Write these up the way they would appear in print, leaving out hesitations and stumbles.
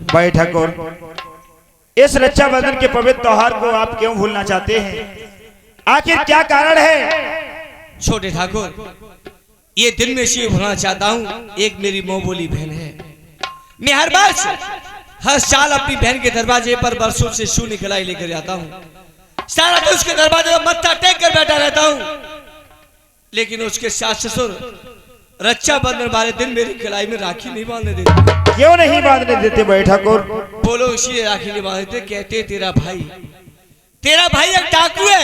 भाई ठाकुर, इस रक्षाबंधन के पवित्र त्योहार को आप क्यों भूलना चाहते हैं? आखिर क्या कारण है? छोटे ठाकुर, ये दिन में इसलिए भूलना चाहता हूँ, एक मेरी मोह बोली बहन है। मैं हर साल अपनी बहन के दरवाजे पर बरसों से शू निकलाई लेकर जाता हूँ। सारा दिन उसके दरवाजे पर मत्था टेक कर बैठा रहता हूँ, लेकिन उसके सास ससुर रक्षाबंधन वाले दिन मेरी कलाई में राखी नहीं बांधने देते। क्यों नहीं बांधने देते भाई ठाकुर? बोलो, इसलिए राखी नहीं बांधते, कहते तेरा भाई एक डाकू है,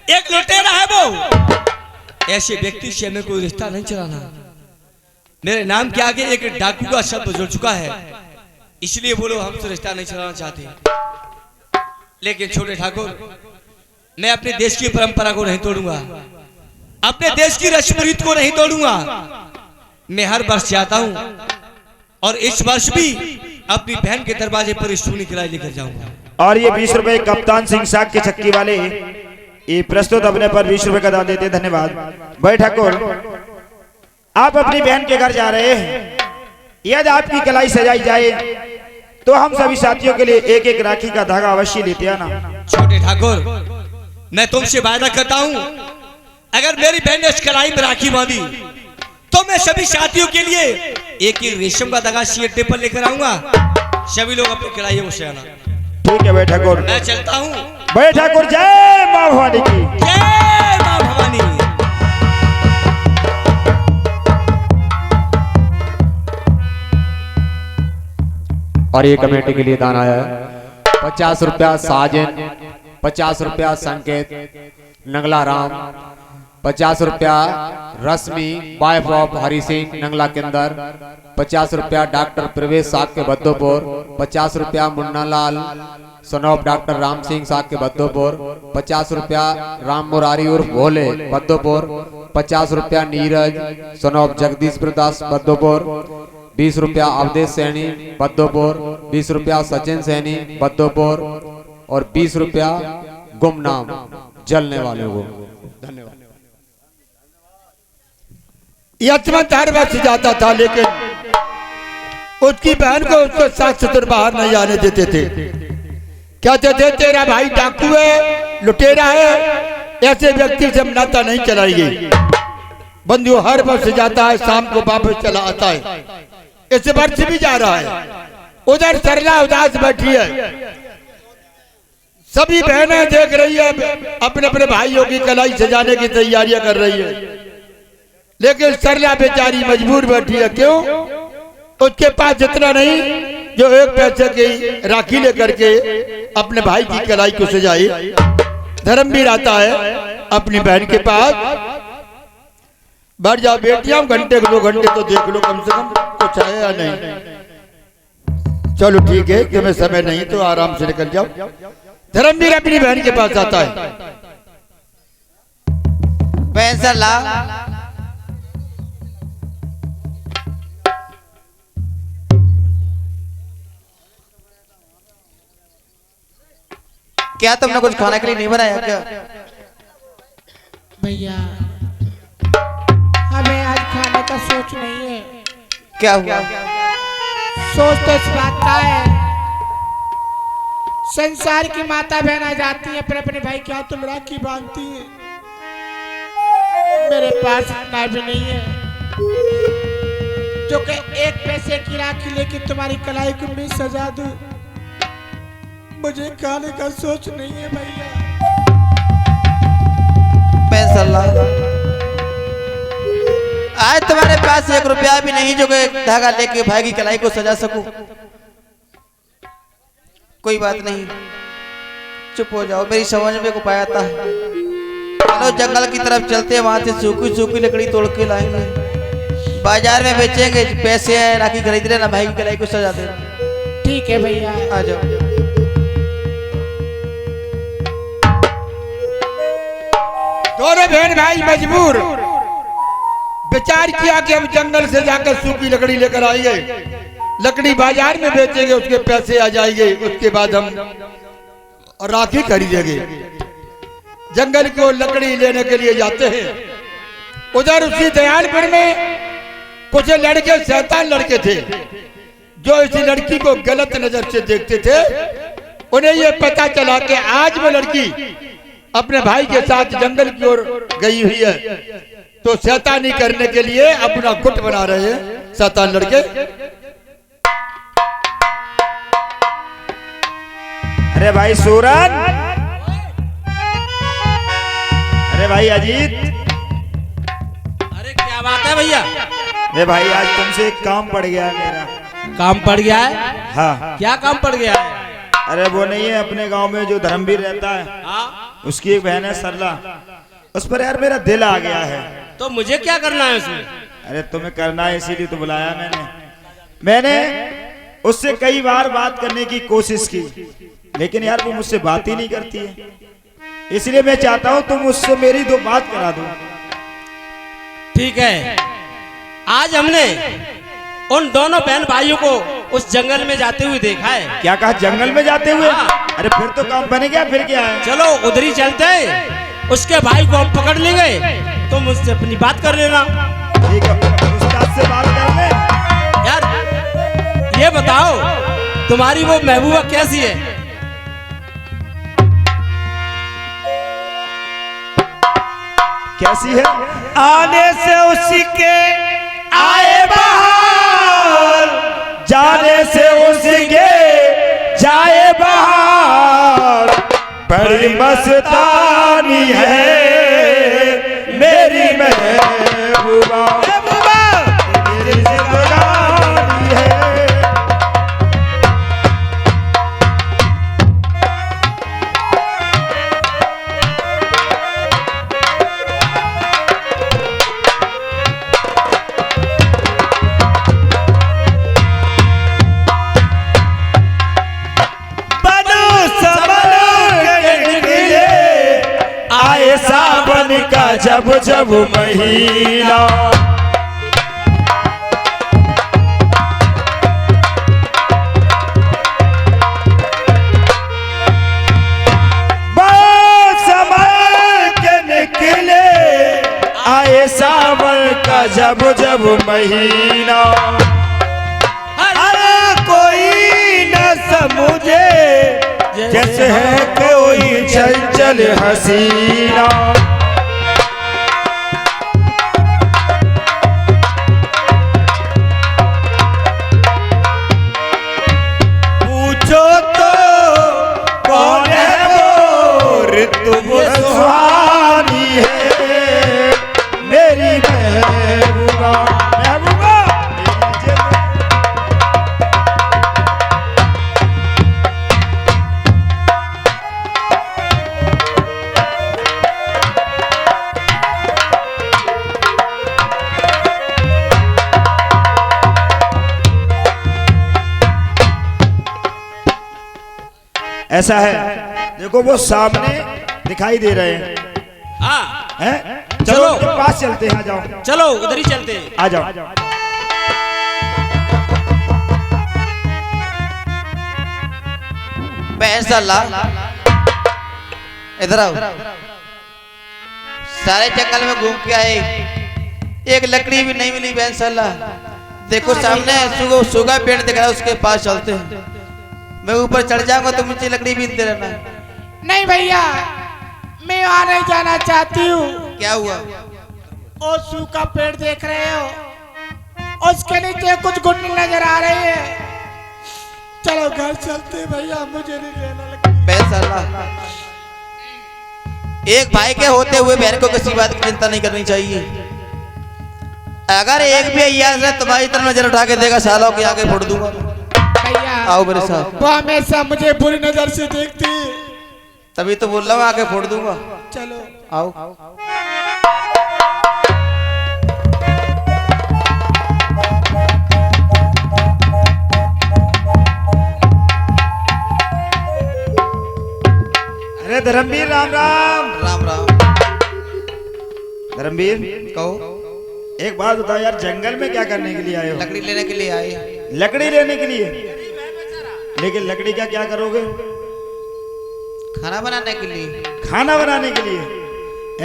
एक लुटेरा है। वो ऐसे व्यक्ति से हमें कोई रिश्ता नहीं चलाना। मेरे नाम के आगे एक डाकू का शब्द जुड़ चुका है, इसलिए बोलो हमसे रिश्ता नहीं चलाना चाहते। लेकिन छोटे ठाकुर, मैं अपने देश की परंपरा को नहीं तोड़ूंगा, अपने देश की रस्म रीत को नहीं तोड़ूंगा। मैं हर वर्ष जाता हूं और इस वर्ष भी अपनी बहन के दरवाजे पर सूनी किराए लेकर जाऊंगा। और ये 20 रुपए कप्तान सिंह साग के चक्की वाले ये प्रस्तुत अपने पर 20 रुपए का दान देते। धन्यवाद भाई ठाकुर। आप अपनी बहन के घर जा रहे हैं, यदि आपकी कलाई सजाई जाए तो हम सभी साथियों के लिए एक एक राखी का धागा अवश्य लेते आना। छोटे ठाकुर, मैं तुमसे वादा करता हूं, अगर मेरी बहन ने इस कलाई में राखी बांधी तो मैं सभी साथियों के लिए एक एक रेशम का धागा सीएटे पर लेकर आऊंगा। सभी लोग अपनी कलाइयों से आना। ठीक है भाई ठाकुर, मैं चलता हूं। भाई ठाकुर, जय मां भवानी की। जय मां भवानी। और ये कमेटी के लिए दान आया है 50 रुपया साजन, 50 रुपया संकेत नंगला राम, 50 रुपया रश्मि वाइफ ऑफ हरि सिंह नंगला के अंदर, 50 रुपया डॉक्टर प्रवेश साग के बद्दोपुर, 50 रुपया Munna Lal son of doctor Ram Singh साग के बद्दोपुर, 50 रुपया राम मुरारी उर्फ भोले बद्दोपुर, 50 रुपया नीरज सन ऑफ जगदीश प्रदास बद्दोपुर, 20 रुपया अवधेश सैनी बद्दोपुर, 20 रुपया सचिन सैनी बद्दोपुर और 20 रुपया गुमनाम जलने वाले को। धन्यवाद। यशवंत हर वर्ष जाता था, लेकिन उसकी बहन को उसके सास ससुर बाहर नहीं जाने देते थे। कहते थे तेरा भाई डाकू है, लुटेरा है, ऐसे व्यक्ति से नाता नहीं चलाएगी। बंधु हर वर्ष जाता है, शाम को वापस चला आता है। इस वर्ष भी जा रहा है। उधर सरला उदास बैठी है, सभी बहनें देख रही है, अपने अपने भाइयों की कलाई सजाने की तैयारियां कर रही है, लेकिन सरला बेचारी मजबूर बैठी है। क्यों? उसके पास इतना नहीं जो एक पैसे की राखी लेकर के अपने भाई की कलाई को सजाए। धर्मवीर आता है अपनी बहन के पास, बैठ जाओ बेटियां, घंटे 2 घंटे तो देख लो कम से कम कुछ है या नहीं। चलो ठीक है, तुम्हें समय नहीं तो आराम से निकल जाओ। धर्मवीर अपनी बहन के पास आता है। पैसा ला। क्या तुमने कुछ खाने के लिए नहीं बनाया क्या? भैया, हमें आज खाने का सोच नहीं है। क्या हुआ? सोच तो इस बात का है, संसार की माता बहना जाती है पर अपने भाई क्या तुम राखी बांधती है। मेरे पास इतना भी नहीं है जो कि 1 पैसे की राखी लेके तुम्हारी कलाई को मैं सजा दूं। मुझे खाने का सोच नहीं है भैया। पैसा ला। आज तुम्हारे पास 1 रुपया भी नहीं जो कि धागा लेके भाई की कलाई को सजा सकूं। कोई बात नहीं, चुप हो जाओ, मेरी समझ में को पाया था। चलो जंगल की तरफ चलते हैं, वहां से सूखी सूखी लकड़ी तोड़ के लाएंगे, बाजार में बेचेंगे, पैसे राखी खरीद लेना, भाई की कलाई को सजा देना। ठीक है भैया, आ जाओ। दोनों बहन भाई मजबूर विचार किया कि हम जंगल से जाकर सूखी लकड़ी लेकर आएंगे, लकड़ी बाजार में बेचेंगे, उसके पैसे आ जाएंगे, उसके बाद हम राखी खरीदेंगे। जंगल को लकड़ी लेने के लिए जाते हैं। उधर उसी दयालपुर में कुछ लड़के, शैतान लड़के थे जो इस लड़की को गलत नजर से देखते थे, उन्हें ये पता चला कि आज वो लड़की अपने भाई के साथ जंगल की ओर गई हुई है, तो शैतानी करने के लिए अपना गुट बना रहे हैं शैतान लड़के। अरे भाई सूरन, अरे भाई अजीत, अरे क्या बात है भैया? अरे भाई आज तुमसे एक काम पड़ गया है मेरा। काम पड़ गया है? हाँ। क्या काम पड़ गया है? अरे वो नहीं है अपने गांव में जो धर्मवीर रहता है, हाँ? उसकी एक बहन है सरला, उस पर यार मेरा दिल आ गया है। तो मुझे क्या करना है उसमें? अरे तुम्हें करना है इसीलिए तो बुलाया मैंने उससे कई बार बात करने की कोशिश की, लेकिन यार वो मुझसे बात ही नहीं करती है, इसलिए मैं चाहता हूँ तुम उससे मेरी दो बात करा दो। ठीक है, आज हमने उन दोनों बहन भाइयों को उस जंगल में जाते हुए देखा है। क्या कहा, जंगल में जाते हुए? हाँ। अरे फिर तो काम बन गया, फिर क्या है? चलो उधर ही चलते हैं, उसके भाई को हम पकड़ लेंगे, तुम उससे अपनी बात कर लेना। ठीक है, उस्ताद से बात कर ले। यार ये बताओ, तुम्हारी वो महबूबा कैसी है? कैसी है? आने से उसके आए बहार, जाने से उसके जाए बहार, बड़ी मस्तानी है मेरी महबूबा, मेरी जिंदगानी है। सावन का जब जब महीना, समय के निकले आए सावन का जब जब महीना, हर कोई न समझे जैसे है कोई चंचल हसीना। पूछो तो कौन है वो ऋतु सुहानी है मेरी महबूबा, महबूबा ऐसा है। देखो वो सामने दिखाई दे रहे हैं, हाँ हैं? चलो चलो। उनके पास चलते हैं, आ जाओ, चलो उधर ही चलते हैं। आ जाओ। पैसा इधर आओ। सारे जंगल में घूम के आए, एक लकड़ी भी नहीं मिली बहन सल्ला। देखो सामने सूगा पेड़ दिख रहा है, उसके पास चलते हैं। मैं ऊपर चढ़ जाऊंगा तो नीचे लकड़ी बीनते रहना। नहीं भैया, मैं वहाँ नहीं जाना चाहती हूँ। क्या हुआ? ओ सूखा पेड़ देख रहे हो, उसके नीचे कुछ गुंडी नजर आ रही है। चलो घर चलते हैं भैया, मुझे नहीं लेना लकड़ी। पैसा एक भाई के होते हुए बहन को किसी बात की चिंता नहीं करनी चाहिए। अगर एक भी अय्याज है तुम्हारी तरफ नजर उठा के देगा, सालों के आगे फोड़ दूंगा। भैया आओ मेरे साथ। वो हमेशा मुझे बुरी नजर से देखती है। तभी तो बोल रहा हूँ आगे फोड़ दूंगा। चलो आओ। अरे धर्मवीर, राम राम। राम राम। धर्मवीर, कहो। एक बात बताओ यार, जंगल में क्या करने के लिए आए हो? लकड़ी लेने के लिए आए। लकड़ी लेने के लिए? लेकिन लकड़ी का क्या करोगे? खाना बनाने के लिए। खाना बनाने के लिए?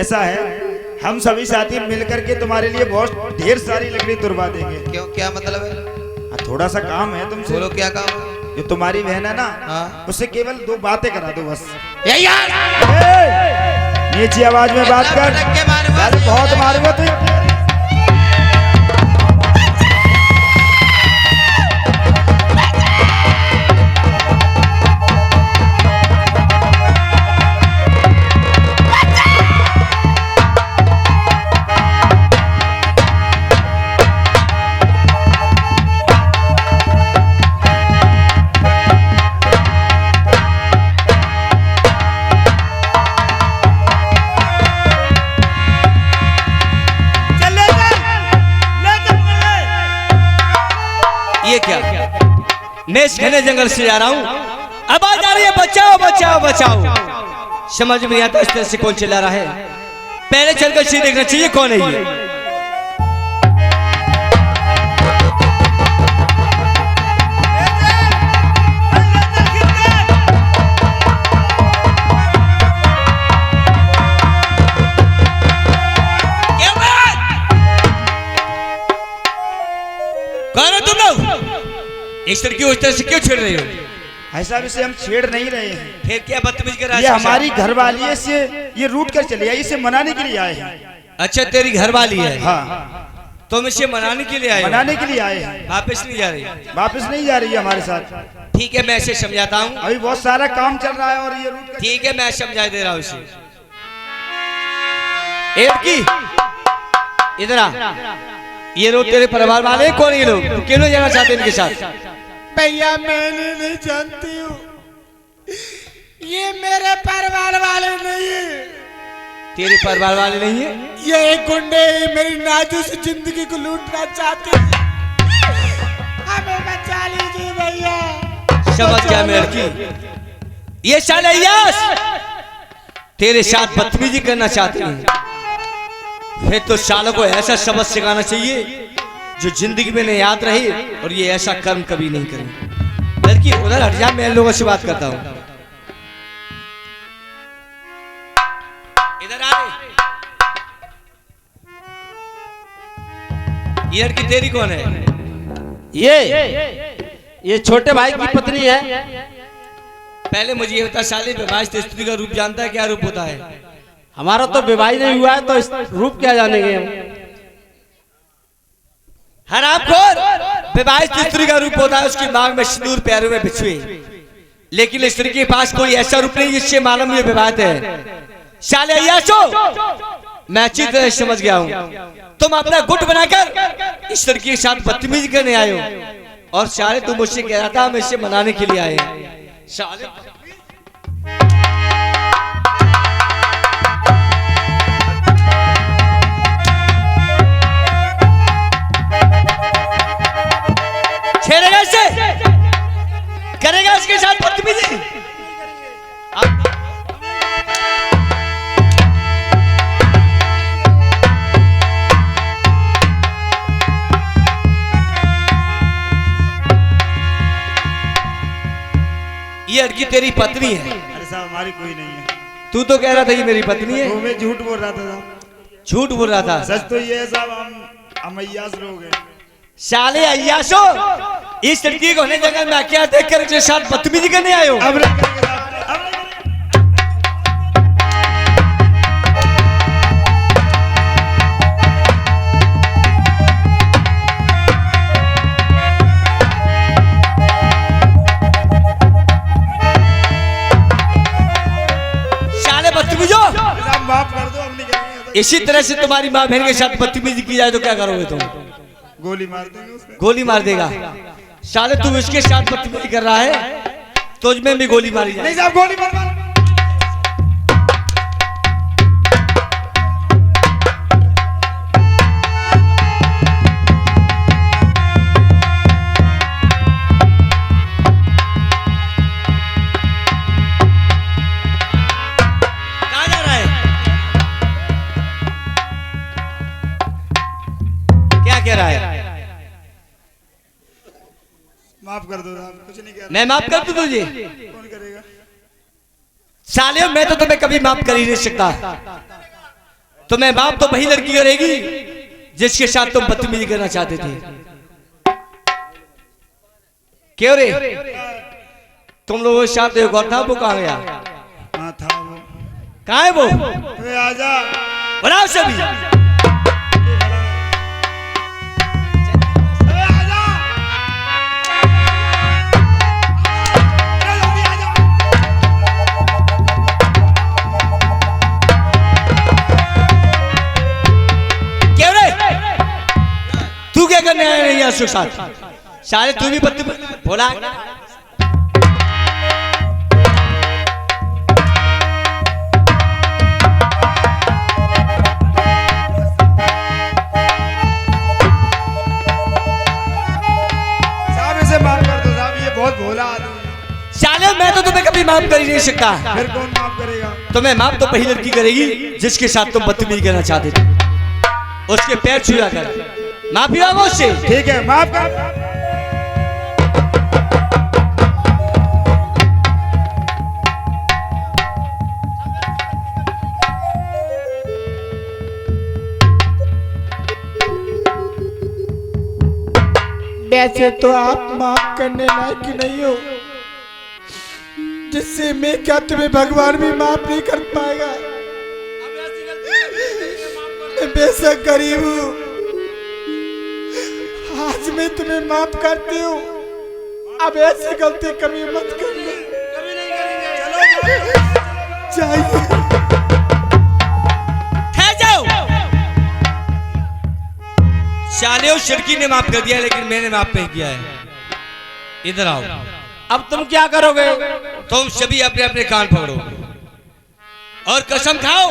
ऐसा है, हम सभी साथी मिलकर के तुम्हारे लिए बहुत ढेर सारी लकड़ी तुड़वा देंगे। क्यों, क्या मतलब है? थोड़ा सा काम है तुमसे। बोलो क्या काम? ये तुम्हारी बहन है ना, हाँ। उससे केवल 2 बातें करा दो बस। ये यार नीची आवाज में बात कर। पटक के मारूंगा। अरे बहुत मारूंगा तू। ये क्या? मैं इस घने जंगल से जा रहा हूँ, आवाज आ रही है बचाओ बचाओ बचाओ। समझ में नहीं आता इस तरह से कौन चिल्ला रहा है। पहले चलकर इसे देखना चाहिए कौन है ये। कौन हो तुम लोग? इस लड़की को इस तरह से क्यों छेड़ रहे हो? ऐसा इसे हम छेड़ नहीं रहे हैं। फिर क्या बदतमीज कर रहा है? ये हमारी घरवाली है, इसे ये रूट कर चली आई, इसे मनाने के लिए आए हैं। अच्छा तेरी घरवाली है? हाँ, तुम इसे मनाने के लिए आए हो? मनाने के लिए आए हैं। वापस नहीं जा रही? वापस नहीं जा रही है हमारे साथ। ठीक है मैं इसे समझाता हूँ। अभी बहुत सारा काम चल रहा है और ये रूट कर... ठीक है मैं समझा दे रहा हूँ इसे। ए लड़की इधर आ। ये लोग तेरे परिवार वाले हैं? कौन ये लोग? तू क्यों नहीं जाना चाहते इनके साथ? भैया मैंने नहीं जानती हूँ, ये मेरे परिवार वाले नहीं है। तेरे परिवार वाले नहीं है? ये एक गुंडे मेरी नाजुक जिंदगी को लूटना चाहते हैं। हमें बचा लीजिए भैया। समझ गया मैं लड़की। ये साले यश तेरे साथ बदतमीजी करना चाहते हैं। फिर तो सालों को ऐसा सबक सिखाना चाहिए जो जिंदगी में नहीं याद रहे और ये ऐसा कर्म कभी नहीं करें। लड़की उधर हट जा, मैं इन लोगों से बात करता हूँ। इधर आ। ये लड़की तेरी कौन है? ये छोटे भाई की पत्नी है। पहले मुझे ये बता, साले विवाहित स्त्री का रूप जानता है? क्या रूप होता है? हमारा तो विवाह नहीं हुआ है, तो इस रूप क्या जानेंगे हम। हरामखोर! विवाहित स्त्री का रूप होता है उसकी मांग में सिंदूर, पैरों में बिछुए। लेकिन स्त्री के पास कोई ऐसा रूप नहीं जिससे मालूम ये विवाहित है। साले अय्याशो, मैं अच्छी तरह समझ गया हूँ। तुम अपना गुट बनाकर इस लड़की के साथ बदतमीजी करने आए हो और साले तुम मुझसे कह रहा था हम इसे मनाने के लिए आए हैं। साले छेड़ेगा इसे, करेगा इसके साथ बदतमीजी। ये लड़की तेरी पत्नी है? अरे साहब हमारी कोई नहीं है। तू तो कह रहा था ये मेरी पत्नी है। वो मैं झूठ बोल रहा था साहब। झूठ बोल रहा था? सच तो ये है साहब, हम अय्यास लोग हैं। साले अय्याशो, इस लड़की को होने जगह में क्या देखकर इसके साथ बदतमीजी करने आए हो? अब नहीं करेंगे साहब, अब नहीं करेंगे। साले बदतमीजो, साहब माफ कर दो, अब नहीं करेंगे। इसी तरह से तुम्हारी माँ बहन के साथ बदतमीजी की जाए तो क्या करोगे तुम? गोली मार देंगे उसमें। गोली मार देगा? साले तू इसके साथ बदतमीजी कर रहा है, तुझमें भी गोली मारी जाए। नहीं साहब गोली मार। कहाँ जा रहा है? क्या कह रहा है? माफ कर दो साहब, कुछ नहीं कह रहा। मैं माफ कर दूं तुझे? कौन करेगा? साले मैं तो तुम्हें कभी माफ कर ही नहीं सकता। तुम्हें माफ तो वही लड़की करेगी जिसके साथ तुम बदतमीजी करना चाहते थे। क्यों रे? तुम लोगों के साथ एक और था, वो कहाँ गया? हाँ था वो। कहाँ है वो? अरे आजा। बनाओ सभी। अरे आजा। अरे जल्दी आजा। क्यों रे? तू क्या करने आया नहीं यार साथ? सारे तू भी बत्ती बोला। साहब इसे माफ कर दो साहब, ये बहुत भोला आदमी है। साले मैं तो तुम्हें कभी माफ कर ही नहीं सकता। फिर कौन माफ करेगा? तुम्हें माफ तो पहली लड़की करेगी जिसके साथ तुम बदतमीजी करना चाहते थे। उसके पैर छुआ कर माफी मांगो उससे। ठीक है, माफ कर। वैसे तो आप माफ करने लायक ही नहीं हो, जिससे मैं क्या तुम्हें भगवान भी माफ नहीं कर पाएगा। मैं बेशक गरीब हूँ, आज मैं तुम्हें माफ करती हूँ, अब ऐसी गलती कभी मत करना। चाहिए ठहर जाओ। साले उस लड़की ने माफ कर दिया लेकिन मैंने माफ नहीं किया है। इधर आओ। अब तुम क्या करोगे? तुम सभी अपने अपने कान पकड़ो और कसम खाओ,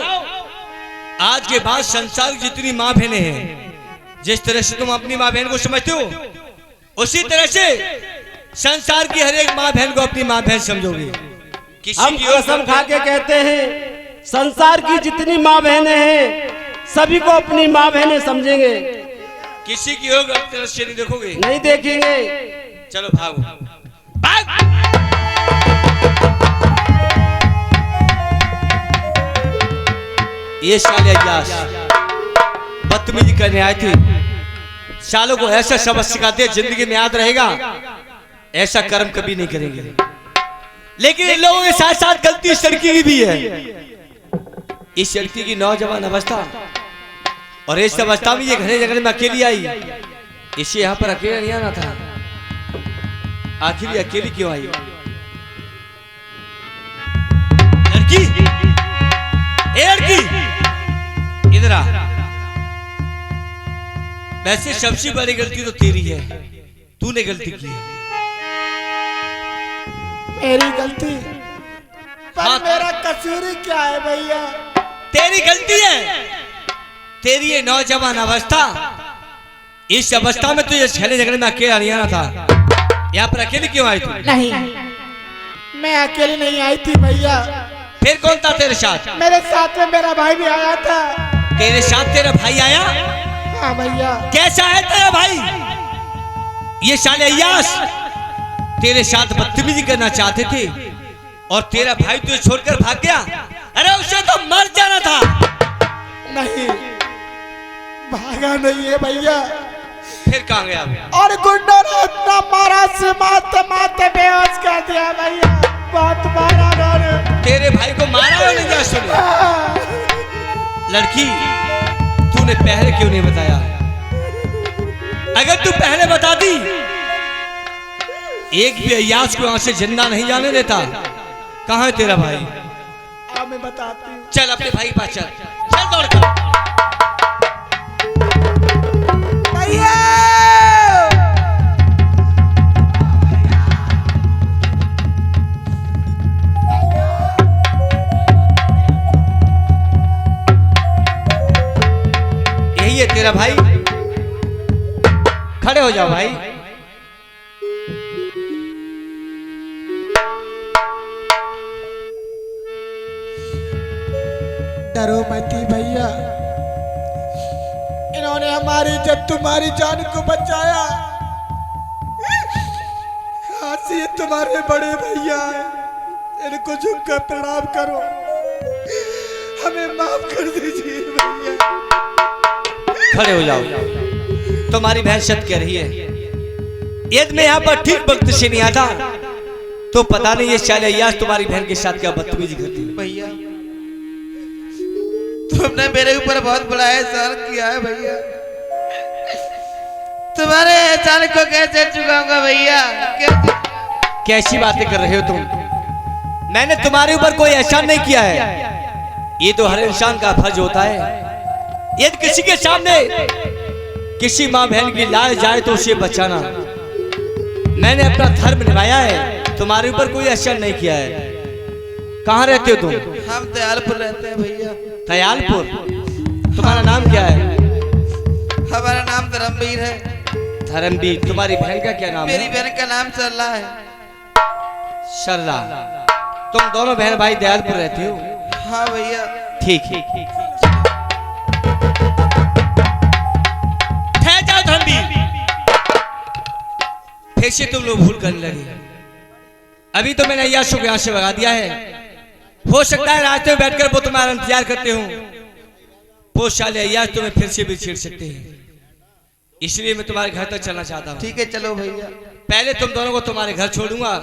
आज के बाद संसार की जितनी माँ बहनें हैं, जिस तरह से तुम अपनी माँ बहन को समझते हो, उसी तरह से संसार की हर एक माँ बहन को अपनी माँ बहन समझोगे। किसी हम की और कसम खा के कहते हैं, संसार की जितनी माँ बहनें हैं सभी को अपनी माँ बहनें समझेंगे, किसी की और तरह से नहीं देखोगे। नहीं देखेंगे। चलो भागो, भाग। ये साले अय्याश बदतमीजी करने आए थे। सालों को ऐसा सबक सिखाते जिंदगी में याद रहेगा, ऐसा कर्म कभी नहीं करेंगे। लेकिन इन लोगों के साथ साथ गलती इस लड़की की भी है। इस लड़की की नौजवान अवस्था और इस अवस्था में ये घने जंगल में अकेली आई। इसे यहाँ पर अकेला नहीं आना था। आखिर ये अकेली क्यों आई? लड़की, ए लड़की, इधर आ। वैसे सबसे बड़ी गलती तो तेरी है, तूने गलती की है। मेरी गलती? पर हाँ। मेरा कसूर ही क्या है भैया? तेरी गलती है, तेरी ये नौजवान अवस्था। इस अवस्था में तुझे छले झगड़े में अकेला नहीं आना था। यहाँ पर अकेली क्यों आई तू? नहीं, मैं अकेली नहीं आई थी भैया। फिर कौन था तेरे साथ? मेरे साथ में मेरा भाई भी आया था। तेरे साथ तेरा भाई आया? हाँ भैया। कैसा है तेरा भाई? ये साले अय्याश तेरे साथ बदतमीजी करना चाहते थे और तेरा भाई तुझे छोड़कर भाग गया। अरे उसे तो मर जाना था। नहीं, भागा नहीं है भैया। फिर कहाँ गया? और गुंडों ने इतना मारा से मारते मारते बेहोश कर दिया भैया। बहुत मारा उन्होंने। तेरे भाई को मारा और नहीं क्या सुने? लड़की, तूने पहले क्यों नहीं बताया? अगर तू पहले बता दी, एक भी अय्याश को यहाँ से जिंदा नहीं जाने देता। कहाँ है तेरा भाई? अब मैं बताती हूँ। चल अपने भाई के पास चल, चल दौड़ कर। भैया यही है तेरा भाई? खड़े हो जाओ भाई। डरो मत भैया, इन्होंने हमारी इज्जत तुम्हारी जान को बचाया। आज से ये तुम्हारे बड़े भैया हैं, इनको झुककर प्रणाम करो। हमें माफ कर दीजिए भैया। खड़े हो जाओ। तुम्हारी बहन सच कह रही है। यदि मैं यहाँ पर ठीक वक्त से नहीं आता तो पता नहीं ये शाले यास तुम्हारी बहन के साथ क्या बदतमीजी करती है। भैया तुमने मेरे ऊपर बहुत बड़ा एहसान किया है भैया, तुम्हारे एहसान को कैसे चुकाऊंगा भैया? कैसी बातें कर रहे हो तुम? मैंने तुम्हारे ऊपर कोई एहसान नहीं किया है। ये तो हर इंसान का फर्ज होता है, यदि किसी के सामने किसी माँ बहन की लाज जाए तो उसे बचाना। मैंने अपना धर्म निभाया है, तुम्हारे ऊपर कोई एहसान नहीं किया है। कहाँ रहते हो तुम? हम दयालपुर रहते हैं भैया। दयालपुर? तुम्हारा नाम क्या है? हमारा नाम धर्मवीर है। धर्मवीर? तुम्हारी बहन का क्या नाम है? मेरी बहन का नाम सरला है। सरला? तुम दोनों बहन भाई दयालपुर रहते हो? हाँ भैया। ठीक है। ठहर जाओ धर्मवीर, फिर से तुम लोग भूल करने लगे। अभी तो मैंने अय्याशों को यहाँ से भगा दिया है। हो सकता है रास्ते में बैठकर वो तुम्हारा इंतजार करते हो। वो साले अय्याश तुम्हें फिर से भी छेड़ सकते हैं, इसलिए मैं तुम्हारे घर तक चलना चाहता हूँ। ठीक है चलो भैया। पहले तुम दोनों को तुम्हारे घर छोड़ूंगा,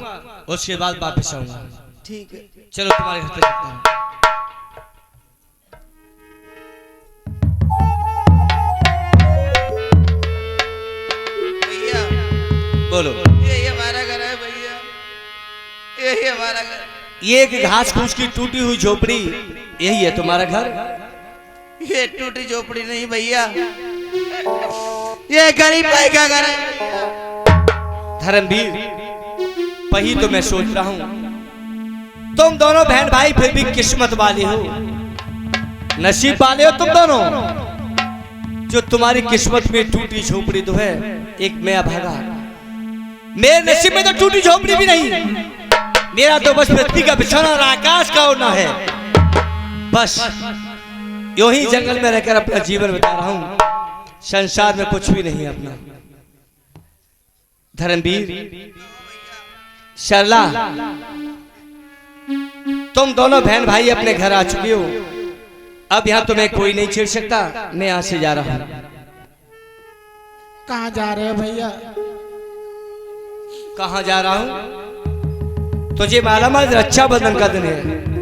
उसके बाद वापस आऊंगा। ठीक है चलो तुम्हारे घर तक चलता हूँ। भैया बोलो। यही हमारा घर है भैया, यही हमारा घर। ये एक घास फूस की टूटी हुई झोपड़ी, यही है तुम्हारा घर? ये टूटी झोपड़ी नहीं भैया, ये गरीब भाई का घर है। धर्मवीर, वही तो मैं सोच रहा हूँ, तुम दोनों बहन भाई फिर भी किस्मत वाले हो, नसीब वाले हो तुम दोनों, जो तुम्हारी किस्मत में टूटी झोपड़ी तो है। एक मैं अभागा, मेरे नसीब में तो टूटी झोपड़ी भी नहीं। मेरा तो बस पृथ्वी का बिछौना और आकाश का ओढ़ना है। बस यूं ही जंगल में रहकर अपना जीवन बिता रहा हूँ, संसार में कुछ भी नहीं अपना। धर्मवीर, सरला, तुम दोनों बहन भाई अपने घर आ चुके हो। अब यहाँ तुम्हें कोई नहीं छेड़ सकता। मैं यहाँ से जा रहा हूँ। कहाँ जा रहे हो भैया? कहाँ जा रहा हूँ? तुझे मालूम है रक्षाबंधन का दिन है।